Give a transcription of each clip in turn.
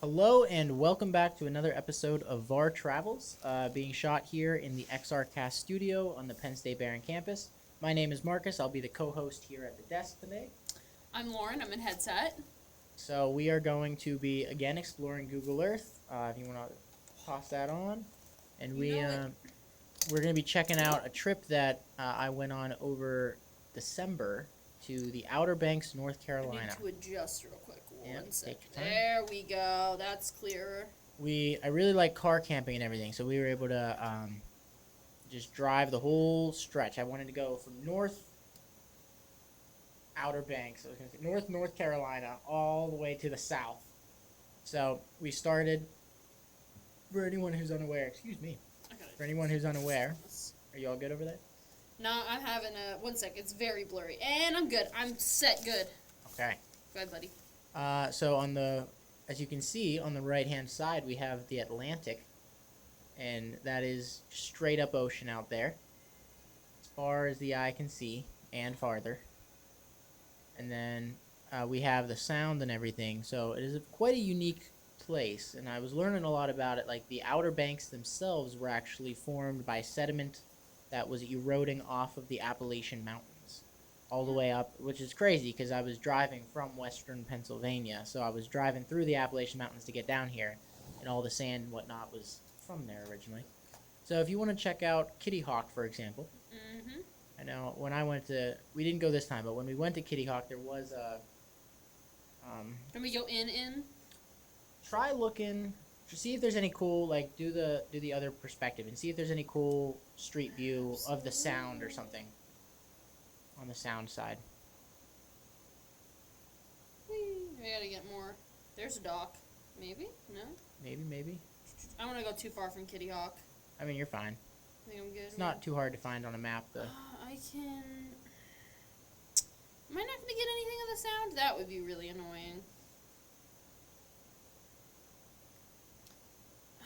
Hello and welcome back to another episode of VAR Travels, being shot here in the XRcast studio on the Penn State Behrend Campus. My name is Marcus. I'll be the co-host here at the desk today. I'm Lauren. I'm in headset. So we are going to be again exploring Google Earth. If you want to toss that on, and we're going to be checking out a trip that I went on over December to the Outerbanks, North Carolina. I need to adjust real quick. One sec. Take your time. There we go. That's clearer. I really like car camping and everything, so we were able to just drive the whole stretch. I wanted to go from Outerbanks, North Carolina, all the way to the south. So we started. For anyone who's unaware, are you all good over there? No, I'm having a 1 sec. It's very blurry, and I'm good. I'm set. Good. Okay. Go ahead, buddy. So as you can see on the right-hand side, we have the Atlantic, and that is straight up ocean out there, as far as the eye can see, and farther. And then we have the sound and everything, so it is quite a unique place, and I was learning a lot about it. Like, the Outer Banks themselves were actually formed by sediment that was eroding off of the Appalachian Mountains all the way up, which is crazy because I was driving from western Pennsylvania, so I was driving through the Appalachian Mountains to get down here, and all the sand and whatnot was from there originally. So if you want to check out Kitty Hawk, for example, I know when we didn't go this time, but when we went to Kitty Hawk, there was a Can we go in? try looking to see if there's any cool, like, do the other perspective and see if there's any cool street view of the sound or something on the sound side. We gotta get more. There's a dock. Maybe? No? Maybe. I don't want to go too far from Kitty Hawk. I mean, you're fine. I think I'm good. It's not too hard to find on a map, though. I can... Am I not going to get anything of the sound? That would be really annoying.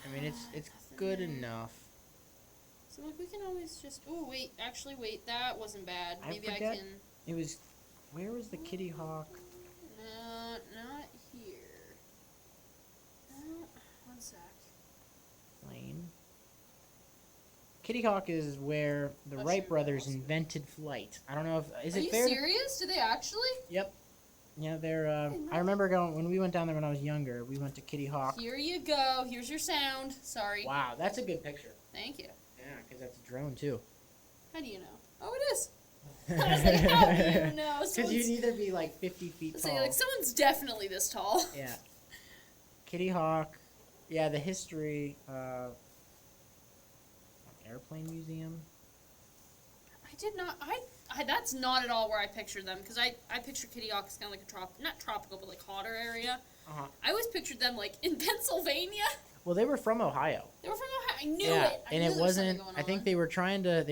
I mean, it's good enough. So, like, we can always just... Oh, wait. Actually, wait. That wasn't bad. Maybe I forget. can... It was... Where was the Kitty Hawk? No, not here. No, 1 sec. Plane. Kitty Hawk is where the Wright brothers invented flight. I don't know if... Is it fair? Are you serious? Did they actually? Yep. Yeah, they're... I remember going... When we went down there when I was younger, we went to Kitty Hawk. Here you go. Here's your sound. Sorry. Wow, that's a good picture. Thank you. Yeah, because that's a drone, too. How do you know? Oh, it is. I was like, how do you know? Because you'd either be like 50 feet tall. So like, someone's definitely this tall. Yeah. Kitty Hawk. Yeah, the history. Airplane museum. I did not. I that's not at all where I pictured them, because I pictured Kitty Hawk as kind of like a not tropical, but like hotter area. I always pictured them like in Pennsylvania. Well, they were from Ohio. They were from Ohio. I knew it. And it wasn't. I think they were trying to.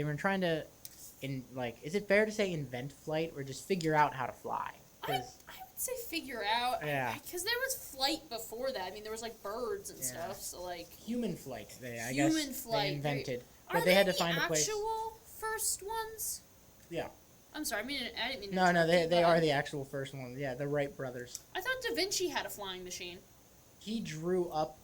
Is it fair to say invent flight or just figure out how to fly? I would say figure out. Yeah. Because there was flight before that. I mean, there was like birds and stuff. So like. Human flight. They invented. But they had to find a place. Are they the actual first ones? Yeah. I'm sorry. I didn't mean to. No, they are the actual first ones. Yeah, the Wright brothers. I thought Da Vinci had a flying machine. He drew up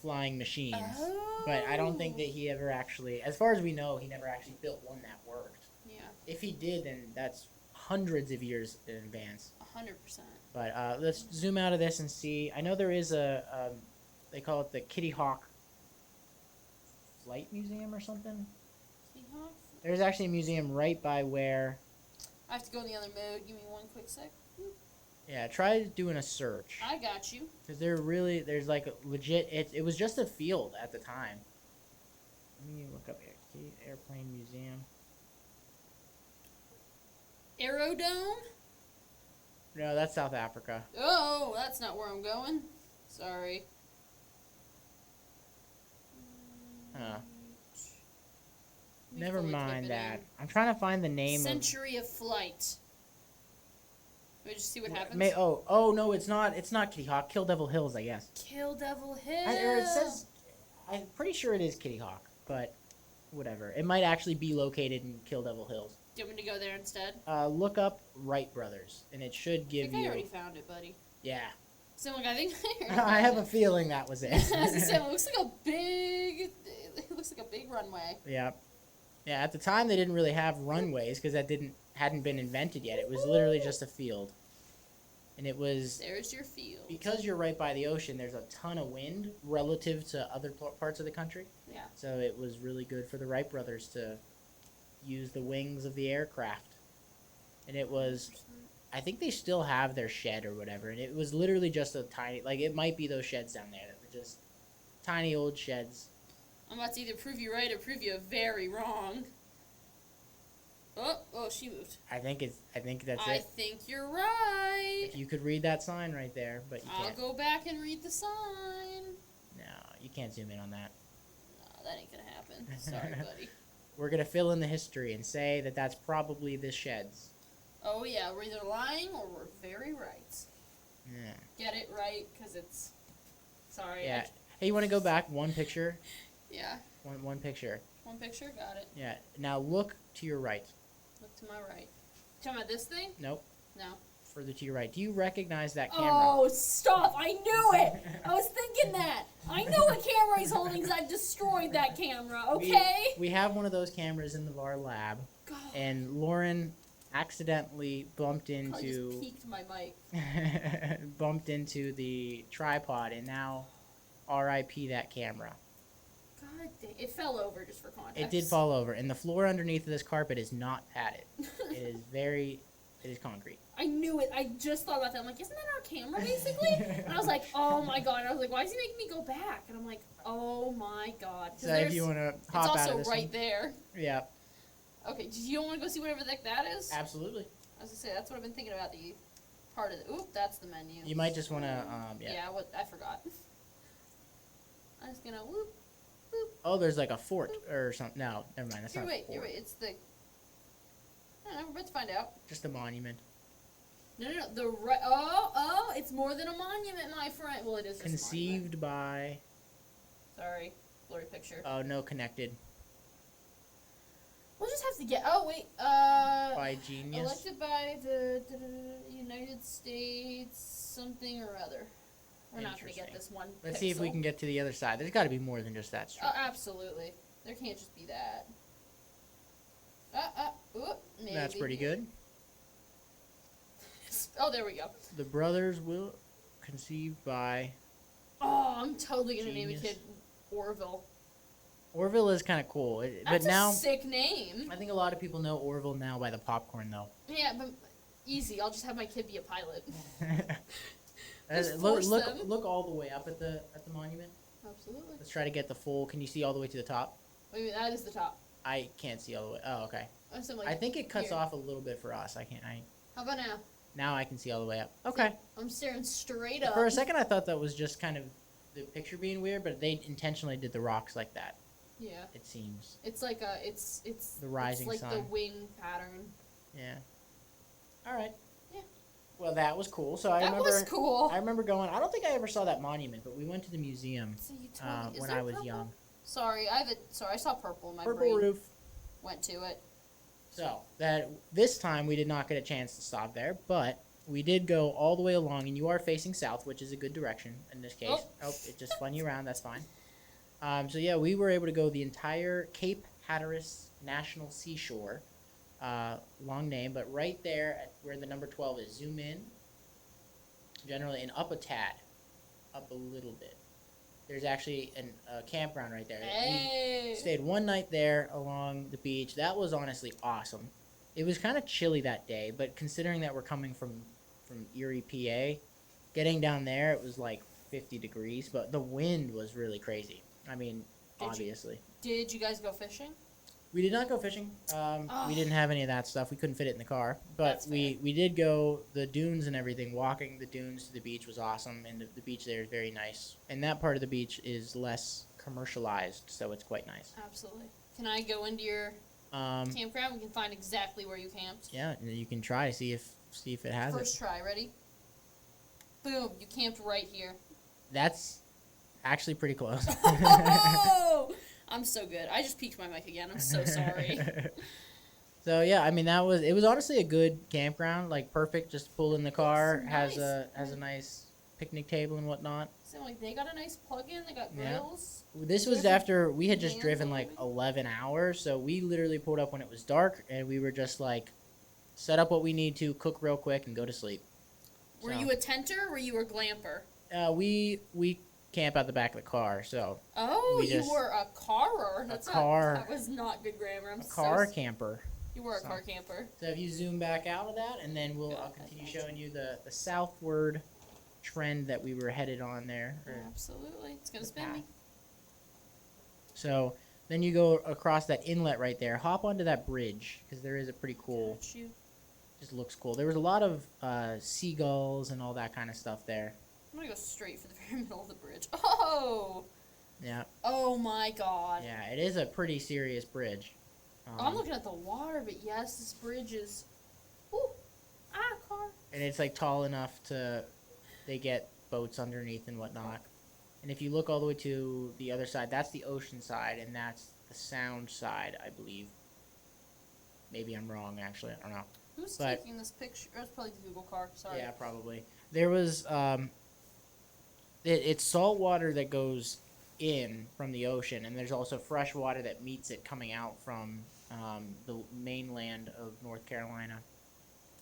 flying machines, oh. But I don't think that he ever actually, as far as we know, he never actually built one that worked. Yeah. If he did, then that's hundreds of years in advance. 100%. But let's zoom out of this and see. I know there is they call it the Kitty Hawk Flight Museum or something. Kitty Hawk? There's actually a museum right by where... I have to go in the other mode. Give me 1 quick sec. Yeah, try doing a search. I got you. Because there's like a legit... It was just a field at the time. Let me look up here. Airplane Museum. Aerodome? No, that's South Africa. Oh, that's not where I'm going. Sorry. Never mind that. I'm trying to find the name Century of Flight. Let me just see what happens. No, it's not Kitty Hawk. Kill Devil Hills, I guess. Kill Devil Hills. It says... I'm pretty sure it is Kitty Hawk, but whatever. It might actually be located in Kill Devil Hills. Do you want me to go there instead? Look up Wright Brothers, and it should give you... I already found it, buddy. Yeah. So like, I think I have a feeling that was it. As I said, it looks like a big runway. Yeah. Yeah, at the time they didn't really have runways because hadn't been invented yet. It was literally just a field. And it was... There's your field. Because you're right by the ocean, there's a ton of wind relative to other parts of the country. Yeah. So it was really good for the Wright brothers to use the wings of the aircraft. And it was... I think they still have their shed or whatever. And it was literally just a tiny... Like, it might be those sheds down there that were just tiny old sheds. I'm about to either prove you right or prove you very wrong. Oh, she moved. I think that's I it. think you're right. If you could read that sign right there, but you can't. I'll go back and read the sign. No, you can't zoom in on that. No, that ain't gonna happen. Sorry, buddy. We're gonna fill in the history and say that that's probably the sheds. Oh yeah, we're either lying or we're very right. Yeah. Get it right, because it's... Sorry. Yeah. Hey, you want to go back one picture? Yeah. One picture. One picture? Got it. Yeah. Now look to your right. Look to my right. Talking about this thing? Nope. No. Further to your right. Do you recognize that camera? Oh, stop! I knew it! I was thinking that! I know what camera he's holding because I destroyed that camera, okay? We have one of those cameras in the VAR lab. God. And Lauren accidentally bumped I just into... peeked my mic. bumped into the tripod, and now R.I.P. that camera. God dang. It fell over, just for context. It did fall over, and the floor underneath of this carpet is not padded. It is concrete. I knew it. I just thought about that. I'm like, isn't that our camera, basically? And I was like, oh my god. And I was like, why is he making me go back? And I'm like, oh my god. So if you want to hop out of this It's also right there. Yeah. Okay, you don't want to go see whatever the heck that is? Absolutely. I was going to say, that's what I've been thinking about, the part of the... Oop, that's the menu. You might just want to, yeah. Yeah, I forgot. I'm just going to whoop, whoop. Oh, there's like a fort or something. No, never mind. That's not a fort. You're right. It's the... I don't know, we're about to find out. Just a monument. No. The right... Oh, it's more than a monument, my friend. Well, it is just Conceived a monument. by... Sorry, blurry picture. Oh, no, connected. We'll just have to get... Oh, wait. By genius. Elected by the United States something or other. We're not going to get this one Let's pixel. see if we can get to the other side. There's got to be more than just that strip. Oh, absolutely. There can't just be that. Maybe. That's pretty good. Oh, there we go. The brothers will conceived by... Oh, I'm totally going to name a Genius. kid Orville. Orville is kind of cool. That's but now, a sick name. I think a lot of people know Orville now by the popcorn, though. Yeah, but easy. I'll just have my kid be a pilot. Look all the way up at the monument. Absolutely. Let's try to get the full... Can you see all the way to the top? Wait a minute, that is the top. I can't see all the way. Oh, okay. Like, I think it cuts here. off a little bit for us. How about now? Now I can see all the way up. Okay. I'm staring straight up. For a second, I thought that was just kind of the picture being weird, but they intentionally did the rocks like that. Yeah. It seems. It's like it's the rising it's like sun. the wing pattern. Yeah. All right. Yeah. Well, that was cool. So That was cool. I remember going. I don't think I ever saw that monument, but we went to the museum So you told me, when I was young. Sorry, I saw purple in my Purple brain. roof. Went to it. So this time we did not get a chance to stop there, but we did go all the way along, and you are facing south, which is a good direction in this case. Oh, it just spun you around. That's fine. So yeah, we were able to go the entire Cape Hatteras National Seashore. Long name, but right there at where the number 12 is, zoom in. Generally, and up a tad, up a little bit. There's actually a campground right there. Hey. We stayed one night there along the beach. That was honestly awesome. It was kind of chilly that day, but considering that we're coming from Erie, PA, getting down there, it was like 50 degrees, but the wind was really crazy. I mean, obviously. Did you guys go fishing? We did not go fishing. We didn't have any of that stuff. We couldn't fit it in the car. But we did go the dunes and everything. Walking the dunes to the beach was awesome, and the beach there is very nice. And that part of the beach is less commercialized, so it's quite nice. Absolutely. Can I go into your campground? We can find exactly where you camped. Yeah, you can try see if it has First try. Ready? Boom! You camped right here. That's actually pretty close. Oh! I'm so good. I just peeked my mic again. I'm so sorry. So yeah, I mean it was honestly a good campground, like perfect. Just pull in the car. Nice. Has a nice picnic table and whatnot. So like they got a nice plug-in. They got Yeah. grills. This was after we had just Vans driven on like it? 11 hours, so we literally pulled up when it was dark, and we were just like, set up what we need to, cook real quick, and go to sleep. Were So, you a tenter or were you a glamper? we camp out the back of the car, so Oh, we you just- were a carer. That's car- Not, that was not good grammar. I'm a car so. camper. You were a so- car camper. So if you zoom back out of that, and then I'll continue showing you the southward trend that we were headed on there. Absolutely, it's gonna the spin me. path. So then you go across that inlet right there. Hop onto that bridge because there is a pretty cool. Got you. Just looks cool. There was a lot of seagulls and all that kind of stuff there. I'm gonna go straight for the very middle of the bridge. Oh! Yeah. Oh my god. Yeah, it is a pretty serious bridge. I'm looking at the water, but yes, this bridge is. Ooh! Ah, car. And it's like tall enough to, they get boats underneath and whatnot. And if you look all the way to the other side, that's the ocean side, and that's the sound side, I believe. Maybe I'm wrong, actually. I don't know. Who's But- taking this picture? Oh, it's probably the Google car. Sorry. Yeah, probably. There was, it's salt water that goes in from the ocean, and there's also fresh water that meets it coming out from the mainland of North Carolina.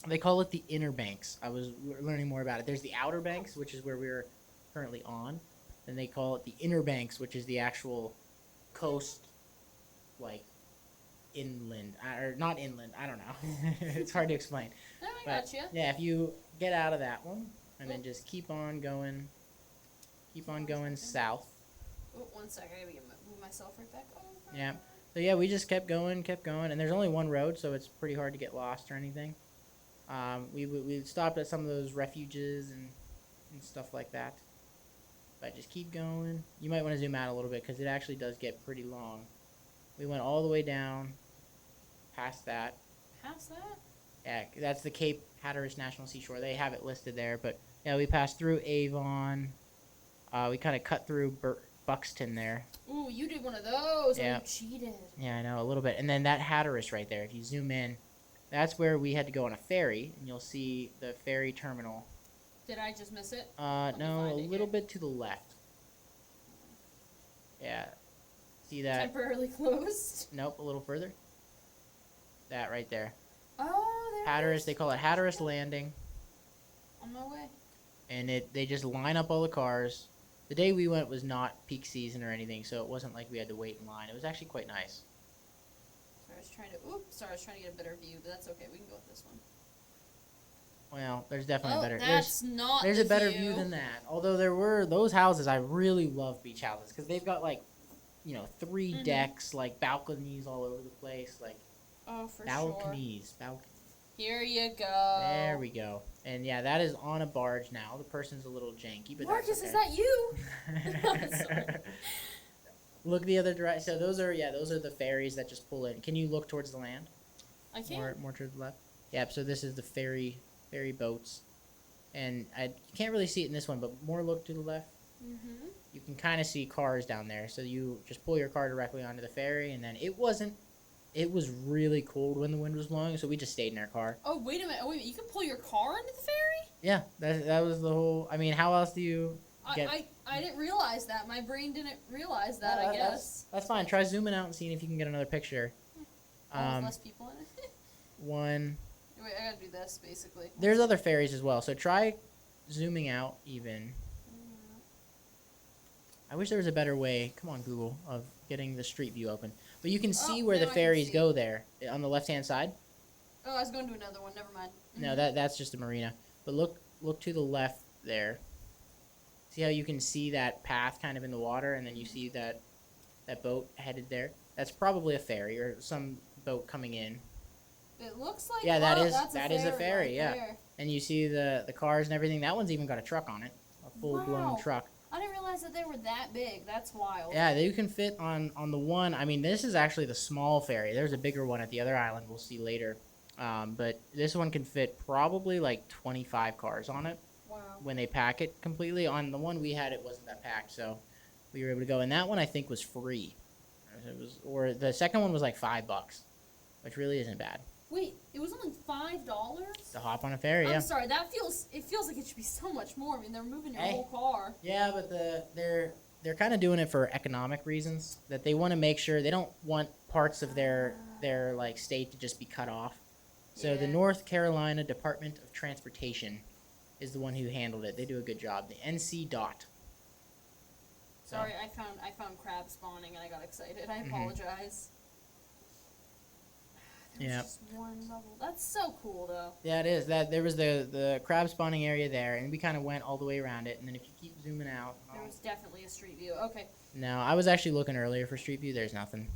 They call it the Outerbanks. I was learning more about it. There's the Outerbanks, which is where we're currently on, and they call it the Outerbanks, which is the actual coast, like inland or not inland. I don't know. It's hard to explain. No, I But, gotcha. yeah, if you get out of that one and then just keep on going south. Oh, 1 sec. I gotta move myself right back over. Yeah. So yeah, we just kept going, and there's only one road, so it's pretty hard to get lost or anything. We stopped at some of those refuges and stuff like that. But just keep going. You might want to zoom out a little bit because it actually does get pretty long. We went all the way down, past that. Past that? Yeah, that's the Cape Hatteras National Seashore. They have it listed there, but yeah, we passed through Avon. We kind of cut through Buxton there. Ooh, you did one of those. Yeah. Oh, you cheated. Yeah, I know, a little bit. And then that Hatteras right there, if you zoom in, that's where we had to go on a ferry, and you'll see the ferry terminal. Did I just miss it? No, find a it little here. bit to the left. Yeah. See that? Temporarily closed. Nope, a little further. That right there. Oh, there it Hatteras, is. they call it Hatteras Landing. On my way. And they just line up all the cars. The day we went was not peak season or anything, so it wasn't like we had to wait in line. It was actually quite nice. Sorry, I was trying to get a better view, but that's okay. We can go with this one. Well, there's definitely Oh, better. that's not There's the a better view view than that. Although there were those houses, I really love beach houses because they've got like, 3 Mhm. decks, like balconies all over the place, like Oh, for sure. balconies. Here you go. There we go. And yeah, that is on a barge now. The person's a little janky, but Marcus, that's is that you? okay. Sorry. Look the other direction. So those are the ferries that just pull in. Can you look towards the land? I can't. More towards the left. Yep. So this is the ferry boats, and you can't really see it in this one, but more look to the left. Mm-hmm. You can kind of see cars down there. So you just pull your car directly onto the ferry, and then it was really cold when the wind was blowing, so we just stayed in our car. Oh, wait a minute. You can pull your car into the ferry? Yeah, that was the whole. I mean, how else do you get? I didn't realize that. My brain didn't realize that, No, I guess. That's fine. Try zooming out and seeing if you can get another picture. With less people in it. One. Wait, I gotta do this, basically. There's other ferries as well, so try zooming out even. I wish there was a better way, come on Google, of getting the street view open. But you can see where now the I can ferries see. go there, on the left-hand side. Oh, I was going to another one. Never mind. No, that's just a marina. But look to the left there. See how you can see that path kind of in the water, and then you see that boat headed there? That's probably a ferry or some boat coming in. It looks like Yeah, that's that is a ferry, right yeah. there. And you see the cars and everything. That one's even got a truck on it, a full-blown Wow. truck. I didn't realize that they were that big. That's wild. Yeah, you can fit on the one. I mean, this is actually the small ferry. There's a bigger one at the other island we'll see later. But this one can fit probably like 25 cars on it Wow. when they pack it completely. On the one we had, it wasn't that packed, so we were able to go. And that one I think was free. Or the second one was like $5, which really isn't bad. Wait, it was only $5? To hop on a ferry. I'm Yeah. sorry. It feels like it should be so much more. I mean, they're moving your Hey. whole car. Yeah, but they're kind of doing it for economic reasons. That they want to make sure they don't want parts of their like state to just be cut off. So the Yeah. North Carolina Department of Transportation is the one who handled it. They do a good job. The NC DOT. So, Sorry, I found crab spawning and I got excited. I Mhm. apologize. There Yeah. was just one level. That's so cool, though. yeah, it is. That there was the crab spawning area there, and we kind of went all the way around it. And then if you keep zooming out, There was definitely a street view. Okay. no, I was actually looking earlier for Street View. There's nothing,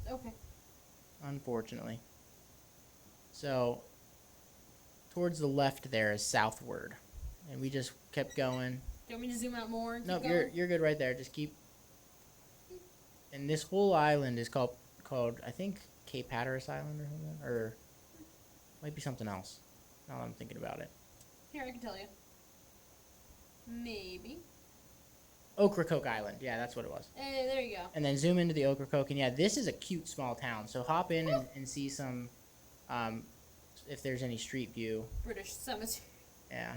Okay. unfortunately. So towards the left there is southward, and we just kept going. Do you want me to zoom out more? And Nope, keep going? you're good right there. Just keep. And this whole island is called I think Cape Hatteras Island or something, or might be something else. Now that I'm thinking about it, Here, I can tell you. Maybe. Ocracoke Island. Yeah, that's what it was. Hey, there you go. And then zoom into the Ocracoke, and yeah, this is a cute small town. So hop in and see some, if there's any street view. British cemetery. Yeah.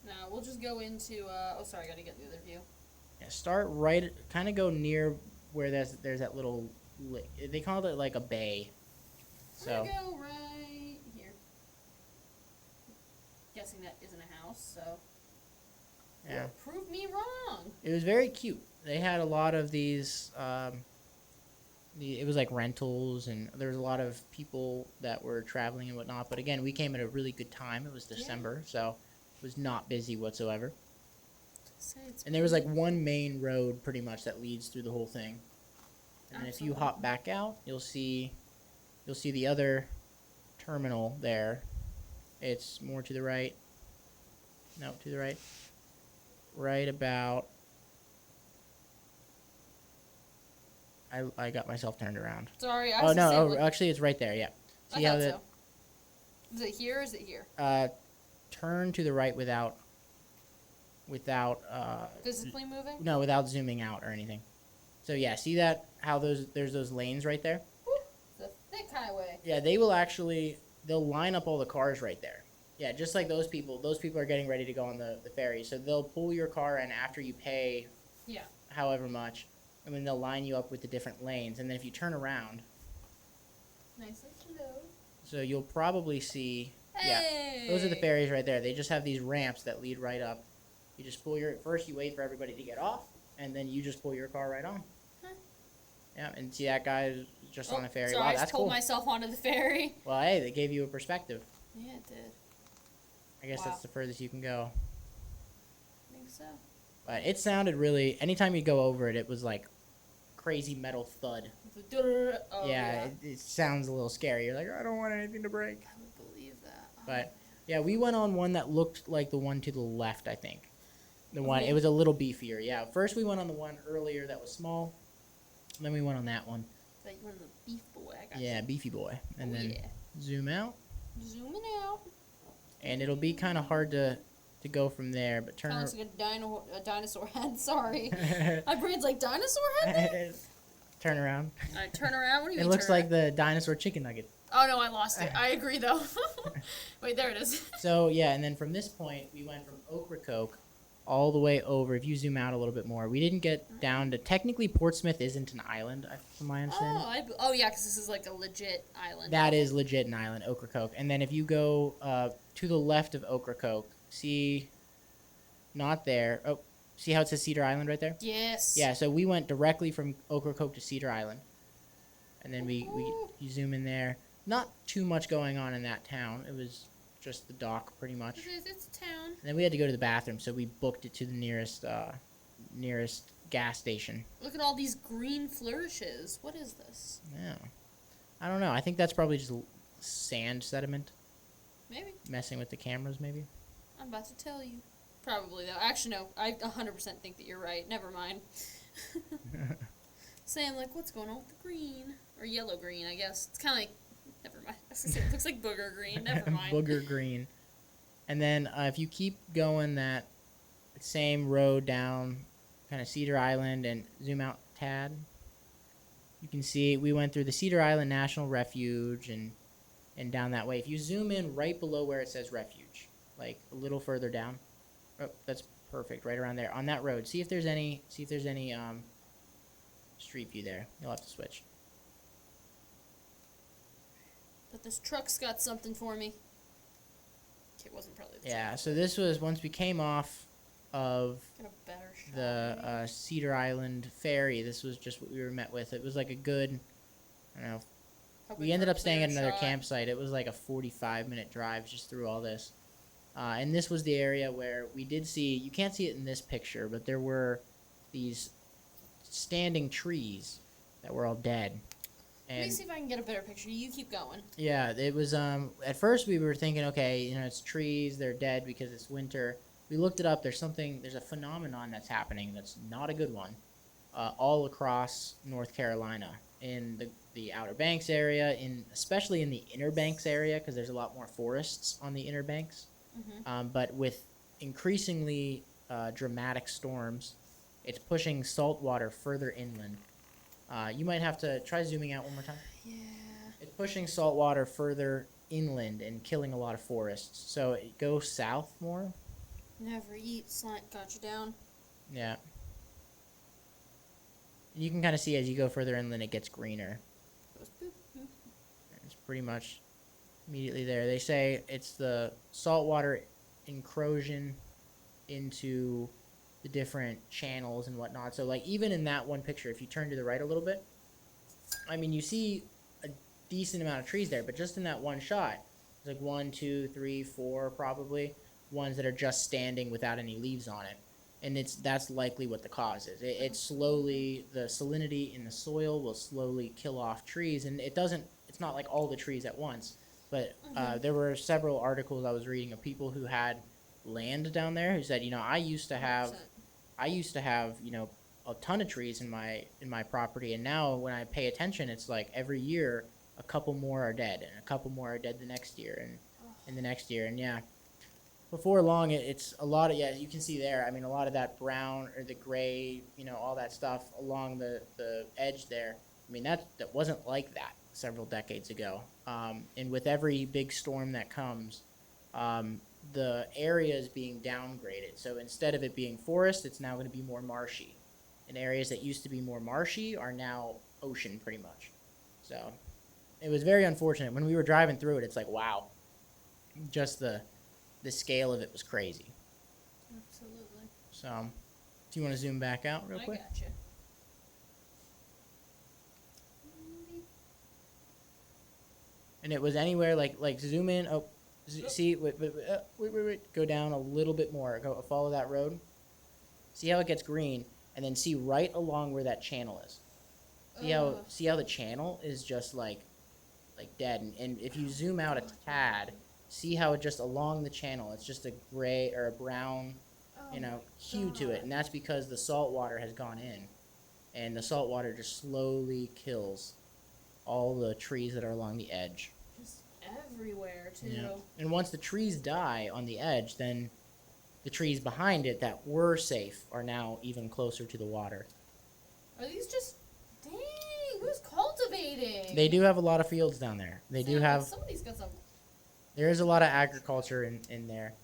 No, we'll just go into. Oh, sorry, I gotta get the other view. Yeah. Start right. Kind of go near where there's that little. They called it like a bay. I'm So. gonna go right here. Guessing that isn't a house, so. Yeah. Prove me wrong. It was very cute. They had a lot of these. It was like rentals, and there was a lot of people that were traveling and whatnot. But again, we came at a really good time. It was December, so it was not busy whatsoever. And there was like one main road, pretty much, that leads through the whole thing. And if you hop back out, you'll see the other terminal there. It's more to the right. No, to the right. Right about. I got myself turned around. Sorry, I Oh was no! gonna Oh, say, like, actually, it's right there. Yeah. I See how thought the so. Is it here or is it here? turn to the right without. Physically moving? No, without zooming out or anything. So yeah, see that how there's those lanes right there? Woo, it's a thick highway. Yeah, they'll line up all the cars right there. Yeah, just like those people. Those people are getting ready to go on the ferry. So they'll pull your car in after you pay Yeah. however much. And then they'll line you up with the different lanes. And then if you turn around, Nice and slow. so you'll probably see Hey! those are the ferries right there. They just have these ramps that lead right up. You just first you wait for everybody to get off, and then you just pull your car right on. Huh. Yeah, and see that guy is just on a ferry. Sorry, Wow, I that's just pulled cool. myself onto the ferry. Well, hey, they gave you a perspective. Yeah, it did. I guess Wow. that's the furthest you can go. I think so. But it sounded really. Anytime you go over it, it was like crazy metal thud. Oh, Yeah, it sounds a little scary. You're like, I don't want anything to break. I would believe that. Oh, But yeah, we went on one that looked like the one to the left. I think the one Okay. it was a little beefier. Yeah, first we went on the one earlier that was small. And then we went on that one. That you wanted the beef boy. I got Yeah, you. beefy boy. And then yeah. zoom out, Zooming out. and it'll be kind of hard to go from there. But turn. Sounds like a dinosaur head. Sorry. My brain's like, dinosaur head there? Turn around. Alright, turn around. What do you It mean looks turn like the dinosaur chicken nugget. Oh no, I lost it. I agree though. Wait, there it is. So yeah, and then from this point we went from Ocracoke all the way over. If you zoom out a little bit more, we didn't get down to. Technically, Portsmouth isn't an island, from my understanding. Oh yeah, because this is like a legit island. That is legit an island, Ocracoke. And then if you go to the left of Ocracoke, see, not there. Oh, see how it says Cedar Island right there? Yes. Yeah. So we went directly from Ocracoke to Cedar Island, and then Ooh. you zoom in there. Not too much going on in that town. It was just the dock, pretty much. It's a town. And then we had to go to the bathroom, so we booked it to the nearest gas station. Look at all these green flourishes. What is this? Yeah. I don't know. I think that's probably just sand sediment Maybe. messing with the cameras, maybe. I'm about to tell you. Probably though. Actually, no. I 100% think that you're right. Never mind. Saying like, what's going on with the green or yellow green? I guess it's kind of like. Never mind. I was gonna say, it looks like booger green. Never mind. Booger green. And then if you keep going that same road down kind of Cedar Island and zoom out a tad, you can see we went through the Cedar Island National Refuge and and down that way. If you zoom in right below where it says refuge, like a little further down, oh, that's perfect, right around there on that road. See if there's any street view there. You'll have to switch. But this truck's got something for me. It wasn't probably the Yeah, truck. so this was once we came off of Got a better shot, the Cedar Island ferry. This was just what we were met with. It was like a good, I don't know. We ended up staying at another campsite. It was like a 45-minute drive just through all this. And this was the area where we did see, you can't see it in this picture, but there were these standing trees that were all dead. And let me see if I can get a better picture. You keep going. Yeah, it was, at first we were thinking, okay, it's trees, they're dead because it's winter. We looked it up, there's a phenomenon that's happening that's not a good one, all across North Carolina, in the Outer Banks area, especially in the Inner Banks area, because there's a lot more forests on the Inner Banks. Mm-hmm. But with increasingly dramatic storms, it's pushing salt water further inland. You might have to try zooming out one more time. Yeah. It's pushing salt water further inland and killing a lot of forests. So it goes south more. Never eat slant. Got you down. Yeah. You can kind of see as you go further inland, it gets greener. Goes boop, boop. It's pretty much immediately there. They say it's the saltwater encroaching into the different channels and whatnot. So, like, even in that one picture, if you turn to the right a little bit, I mean, you see a decent amount of trees there, but just in that one shot, there's like 1, 2, 3, 4 probably ones that are just standing without any leaves on it. And that's likely what the cause is. It's slowly, the salinity in the soil will slowly kill off trees, and it's not like all the trees at once, but there were several articles I was reading of people who had land down there who said, I used to have a ton of trees in my property, and now when I pay attention, it's like every year a couple more are dead, and a couple more are dead the next year, and the next year, and yeah. Before long, it's a lot of, you can see there, I mean, a lot of that brown or the gray, all that stuff along the edge there. I mean, that wasn't like that several decades ago. And with every big storm that comes, the area is being downgraded. So instead of it being forest, it's now going to be more marshy. And areas that used to be more marshy are now ocean, pretty much. So it was very unfortunate. When we were driving through it, it's like, wow. Just the scale of it was crazy. Absolutely. So, do you want to zoom back out real quick? I gotcha. And it was anywhere like zoom in. Oh, see, wait. Go down a little bit more. Follow that road. See how it gets green, and then see right along where that channel is. See how the channel is just like dead. And if you zoom out a tad. See how it just along the channel, it's just a gray or a brown, hue to it. And that's because the salt water has gone in. And the salt water just slowly kills all the trees that are along the edge. Just everywhere, too. Yeah. And once the trees die on the edge, then the trees behind it that were safe are now even closer to the water. Are these just... Dang, who's cultivating? They do have a lot of fields down there. They do have... Somebody's got some... There is a lot of agriculture in there.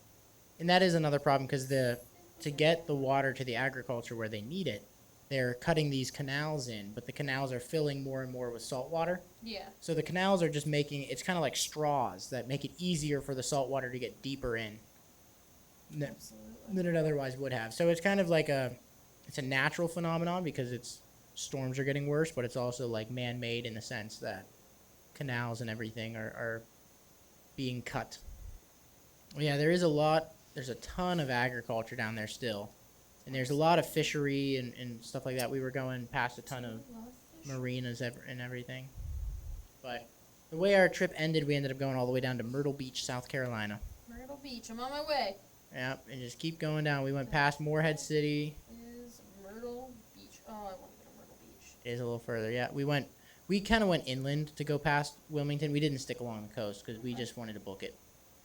And that is another problem because to get the water to the agriculture where they need it, they're cutting these canals in, but the canals are filling more and more with salt water. Yeah. So the canals are just it's kind of like straws that make it easier for the salt water to get deeper in than it otherwise would have. So it's kind of like it's a natural phenomenon because storms are getting worse, but it's also like man-made in the sense that canals and everything are being cut. Yeah, there's a ton of agriculture down there still. And there's a lot of fishery and stuff like that. We were going past a ton of marinas and everything. But the way our trip ended, we ended up going all the way down to Myrtle Beach, South Carolina. Myrtle Beach, I'm on my way. Yep, and just keep going down. We went past Morehead City. Is Myrtle Beach. Oh, I want to go to Myrtle Beach. It is a little further, yeah. We kind of went inland to go past Wilmington. We didn't stick along the coast because we just wanted to book it.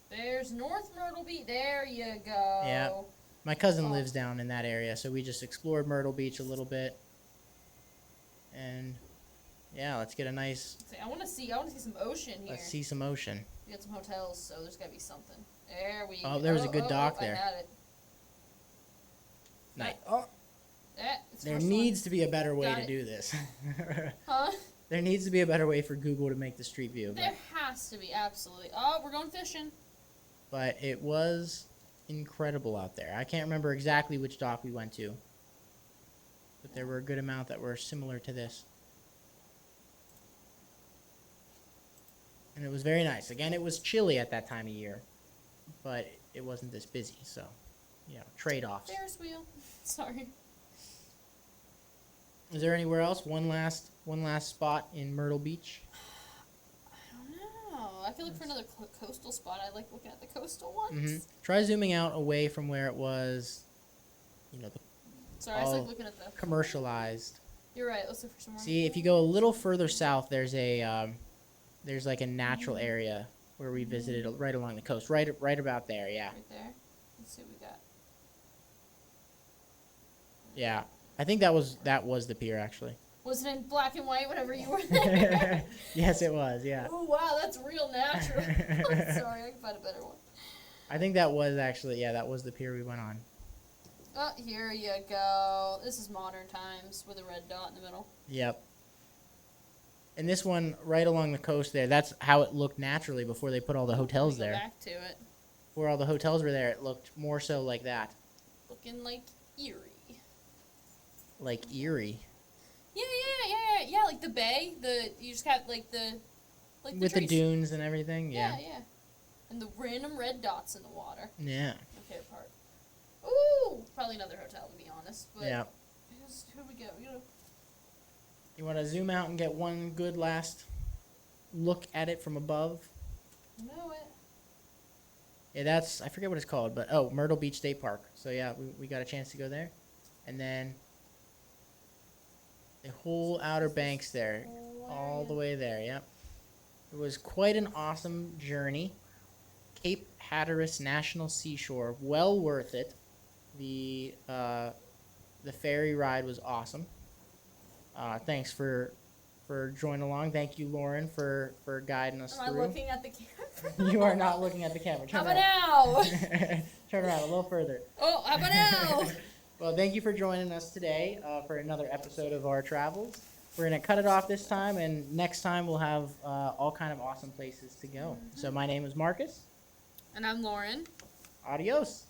There's North Myrtle Beach. There you go. Yeah. My cousin lives down in that area, so we just explored Myrtle Beach a little bit. And Yeah, let's get a nice. I want to see some ocean here. Let's see some ocean. We got some hotels, so there's gotta be something. There we go. Oh, there was a good dock there. I had it. Nice. Oh, it's there first needs one. to be a better way Got to it. do this. Huh? There needs to be a better way for Google to make the street view. There has to be, absolutely. Oh, we're going fishing. But it was incredible out there. I can't remember exactly which dock we went to, but there were a good amount that were similar to this. And it was very nice. Again, it was chilly at that time of year, but it wasn't this busy, so, trade-offs. Ferris wheel. Sorry. Is there anywhere else? One last spot in Myrtle Beach? I don't know. I feel like for another coastal spot, I like looking at the coastal ones. Try zooming out away from where it was, Sorry, I was like looking at the commercialized. You're right. Let's look for some more. See, if you go a little further south, there's like a natural area where we visited right along the coast, right about there. Yeah. Right there. Let's see what we got. Yeah, I think that was the pier actually. Was it in black and white whenever you were there? Yes, it was. Yeah. Oh wow, that's real natural. I'm sorry, I can find a better one. I think that was actually that was the pier we went on. Oh, here you go. This is modern times with a red dot in the middle. Yep. And this one right along the coast there, that's how it looked naturally before they put all the hotels there. Back to it. Before all the hotels were there, it looked more so like that. Looking like Erie. Like Erie. Yeah, like the bay. You just got like the with the dunes and everything. Yeah. Yeah. And the random red dots in the water. Yeah. My favorite part. Ooh, probably another hotel to be honest. But yeah. Here we go. You want to zoom out and get one good last look at it from above? Know it. Yeah, I forget what it's called, but Myrtle Beach State Park. So yeah, we got a chance to go there, and then the whole Outer Banks there, all the way there. Yep, it was quite an awesome journey. Cape Hatteras National Seashore, well worth it. The ferry ride was awesome. Thanks for joining along. Thank you, Lauren, for guiding us through. Am I looking at the camera? You are not looking at the camera. How about now? Turn around a little further. Oh, how about now? Well, thank you for joining us today for another episode of VAR Travels. We're going to cut it off this time, and next time we'll have all kind of awesome places to go. So my name is Marcus. And I'm Lauren. Adios.